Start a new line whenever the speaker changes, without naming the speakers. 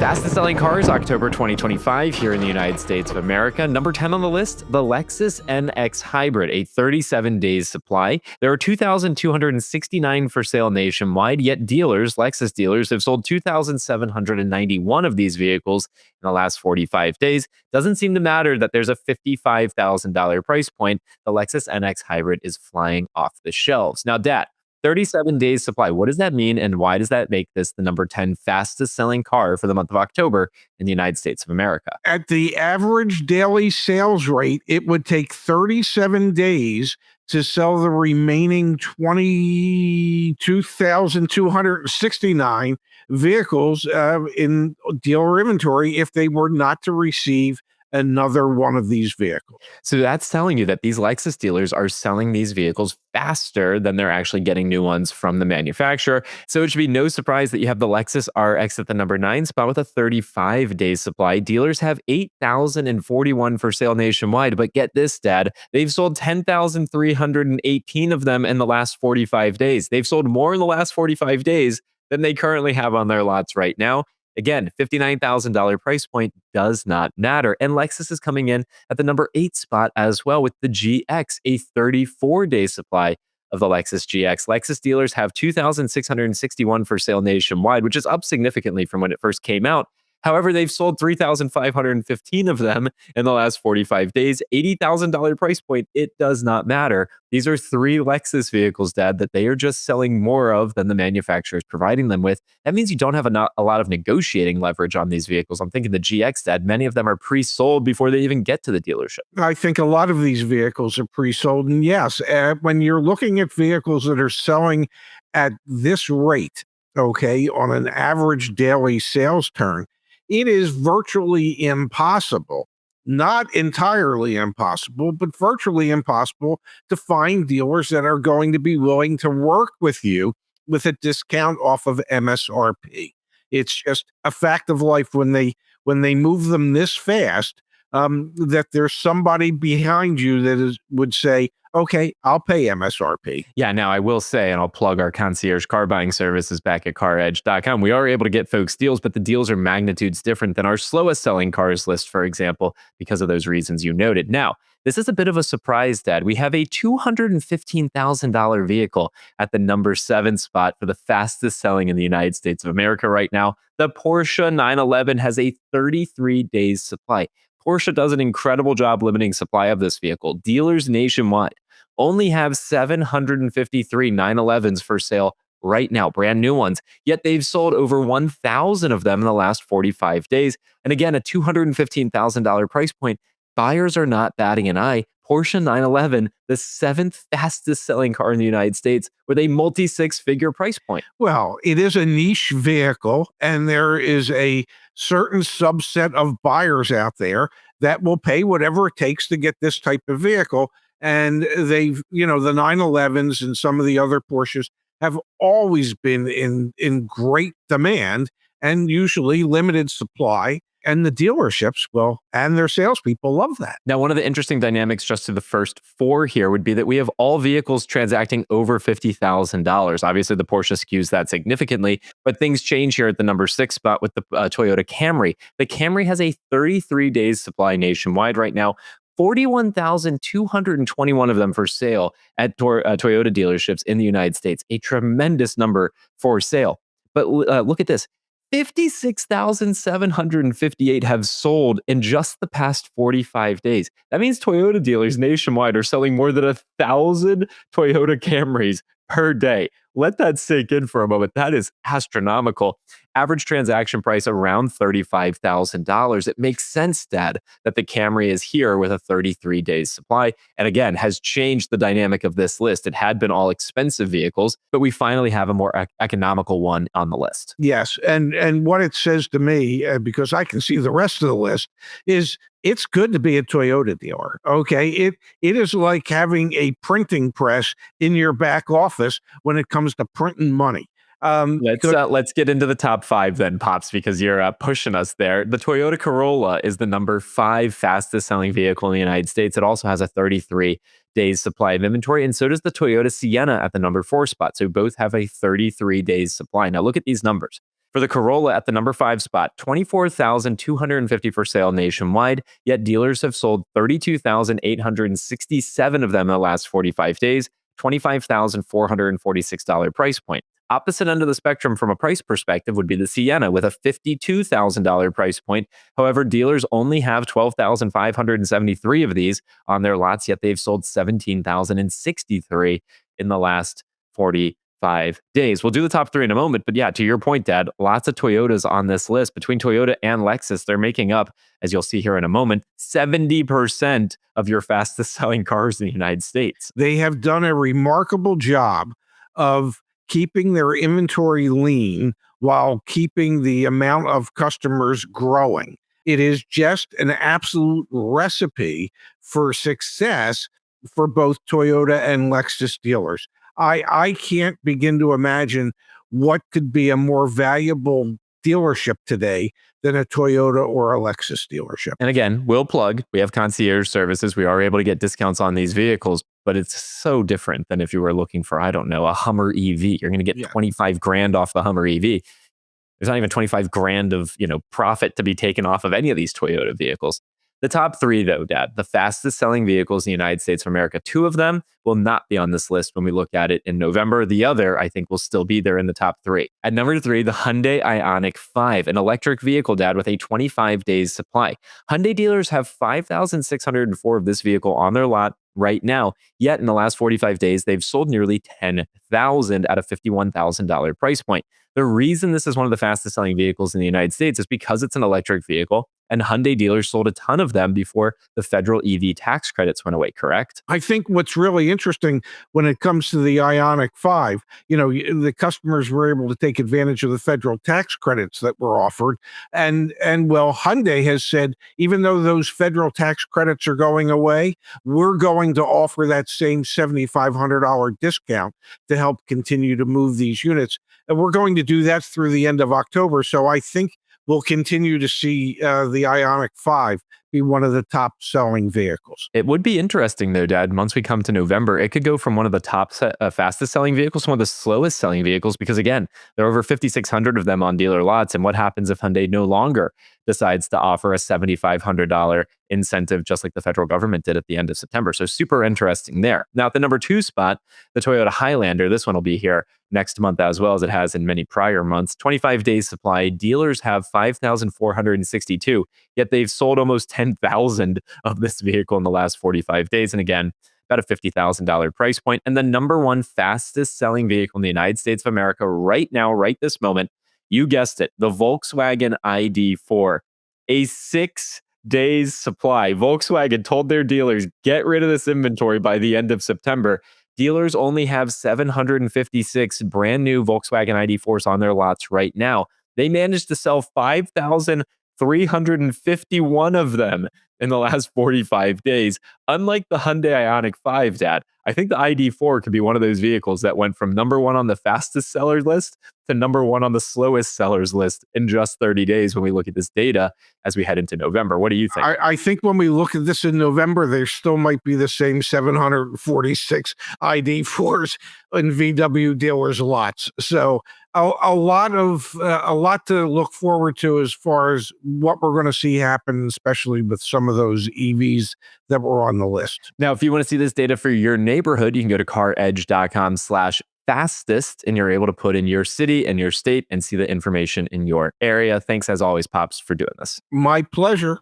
Fastest selling cars, October 2025, here in the United States of America. Number 10 on the list, the Lexus NX Hybrid, a 37 days supply. There are 2,269 for sale nationwide, yet Lexus dealers, have sold 2,791 of these vehicles in the last 45 days. Doesn't seem to matter that there's a $55,000 price point. The Lexus NX Hybrid is flying off the shelves. Now, Dad, 37 days supply. What does that mean, and why does that make this the number 10 fastest selling car for the month of October in the United States of America?
At the average daily sales rate, it would take 37 days to sell the remaining 22,269 vehicles in dealer inventory if they were not to receive another one of these vehicles.
So that's telling you that these Lexus dealers are selling these vehicles faster than they're actually getting new ones from the manufacturer. So it should be no surprise that you have the Lexus RX at the number 9 spot with a 35-day supply. Dealers have 8,041 for sale nationwide, but get this, Dad, they've sold 10,318 of them in the last 45 days. They've sold more in the last 45 days than they currently have on their lots right now. Again, $59,000 price point does not matter. And Lexus is coming in at the number 8 spot as well with the GX, a 34-day supply of the Lexus GX. Lexus dealers have 2,661 for sale nationwide, which is up significantly from when it first came out. However, they've sold 3,515 of them in the last 45 days. $80,000 price point, it does not matter. These are 3 Lexus vehicles, Dad, that they are just selling more of than the manufacturer is providing them with. That means you don't have a lot of negotiating leverage on these vehicles. I'm thinking the GX, Dad, many of them are pre-sold before they even get to the dealership.
I think a lot of these vehicles are pre-sold. And yes, when you're looking at vehicles that are selling at this rate, okay, on an average daily sales turn, it is virtually impossible, not entirely impossible, but virtually impossible to find dealers that are going to be willing to work with you with a discount off of MSRP. It's just a fact of life when they move them this fast, that there's somebody behind you that would say, okay, I'll pay MSRP.
Yeah, now I will say, and I'll plug our concierge car buying services back at CarEdge.com. We are able to get folks deals, but the deals are magnitudes different than our slowest selling cars list, for example, because of those reasons you noted. Now, this is a bit of a surprise, Dad. We have a $215,000 vehicle at the number 7 spot for the fastest selling in the United States of America right now. The Porsche 911 has a 33 days supply. Porsche does an incredible job limiting supply of this vehicle. Dealers nationwide only have 753 911s for sale right now, brand new ones, yet they've sold over 1,000 of them in the last 45 days. And again, a $215,000 price point. Buyers are not batting an eye. Porsche 911, the 7th fastest selling car in the United States with a multi-6-figure price point.
Well, it is a niche vehicle, and there is a certain subset of buyers out there that will pay whatever it takes to get this type of vehicle. And the 911s and some of the other Porsches have always been in great demand and usually limited supply. And the dealerships, and their salespeople love that.
Now, one of the interesting dynamics just to the first 4 here would be that we have all vehicles transacting over $50,000. Obviously, the Porsche skews that significantly, but things change here at the number 6 spot with the Toyota Camry. The Camry has a 33 days supply nationwide right now. 41,221 of them for sale at Toyota dealerships in the United States. A tremendous number for sale. But look at this. 56,758 have sold in just the past 45 days. That means Toyota dealers nationwide are selling more than 1,000 Toyota Camrys per day. Let that sink in for a moment. That is astronomical. Average transaction price around $35,000. It makes sense, Dad, that the Camry is here with a 33 days supply. And again, has changed the dynamic of this list. It had been all expensive vehicles, but we finally have a more economical one on the list.
Yes. And what it says to me, because I can see the rest of the list, is it's good to be a Toyota dealer. Okay. It is like having a printing press in your back office when it comes to printing money.
Let's get into the top 5 then, Pops, because you're pushing us there. The Toyota Corolla is the number 5 fastest selling vehicle in the United States. It also has a 33 days supply of inventory, and so does the Toyota Sienna at the number 4 spot. So both have a 33 days supply. Now look at these numbers. For the Corolla at the number 5 spot, 24,250 for sale nationwide, yet dealers have sold 32,867 of them in the last 45 days, $25,446 price point. Opposite end of the spectrum from a price perspective would be the Sienna with a $52,000 price point. However, dealers only have 12,573 of these on their lots, yet they've sold 17,063 in the last 45 days. We'll do the top 3 in a moment, but yeah, to your point, Dad, lots of Toyotas on this list. Between Toyota and Lexus, they're making up, as you'll see here in a moment, 70% of your fastest selling cars in the United States.
They have done a remarkable job of keeping their inventory lean while keeping the amount of customers growing. It is just an absolute recipe for success for both Toyota and Lexus dealers. I can't begin to imagine what could be a more valuable dealership today than a Toyota or a Lexus dealership.
And again, we'll plug, we have concierge services. We are able to get discounts on these vehicles, but it's so different than if you were looking for, I don't know, a Hummer EV. You're going to get 25 grand off the Hummer EV. There's not even 25 grand of, profit to be taken off of any of these Toyota vehicles. The top 3, though, Dad, the fastest selling vehicles in the United States of America, 2 of them will not be on this list when we look at it in November. The other, I think, will still be there in the top 3. At number 3, the Hyundai Ioniq 5, an electric vehicle, Dad, with a 25 days supply. Hyundai dealers have 5,604 of this vehicle on their lot right now, yet in the last 45 days, they've sold nearly 10,000 at a $51,000 price point. The reason this is one of the fastest selling vehicles in the United States is because it's an electric vehicle, and Hyundai dealers sold a ton of them before the federal EV tax credits went away, correct?
I think what's really interesting when it comes to the Ioniq 5, the customers were able to take advantage of the federal tax credits that were offered. And well, Hyundai has said, even though those federal tax credits are going away, we're going to offer that same $7,500 discount to help continue to move these units. And we're going to do that through the end of October. So I think we'll continue to see the Ioniq 5 be one of the top selling vehicles.
It would be interesting, though, Dad, once we come to November, it could go from one of the top fastest selling vehicles to one of the slowest selling vehicles, because again, there are over 5,600 of them on dealer lots. And what happens if Hyundai no longer decides to offer a $7,500 incentive, just like the federal government did at the end of September? So super interesting there. Now, at the number 2 spot, the Toyota Highlander, this one will be here next month as well as it has in many prior months. 25 days supply. Dealers have 5,462, yet they've sold almost 10,000 of this vehicle in the last 45 days. And again, about a $50,000 price point. And the number 1 fastest selling vehicle in the United States of America right now, right this moment, you guessed it, the Volkswagen ID4, a 6 days supply. Volkswagen told their dealers, get rid of this inventory by the end of September. Dealers only have 756 brand new Volkswagen ID4s on their lots right now. They managed to sell 5,351 of them in the last 45 days. Unlike the Hyundai Ioniq 5, Dad, I think the ID4 could be one of those vehicles that went from number 1 on the fastest sellers list to number 1 on the slowest sellers list in just 30 days when we look at this data as we head into November. What do you think?
I think when we look at this in November, there still might be the same 746 ID4s in VW dealers' lots. So a lot to look forward to as far as what we're going to see happen, especially with some of those EVs that were on the list.
Now, if you want to see this data for your neighborhood, you can go to caredge.com/fastest, and you're able to put in your city and your state and see the information in your area. Thanks as always, Pops, for doing this.
My pleasure.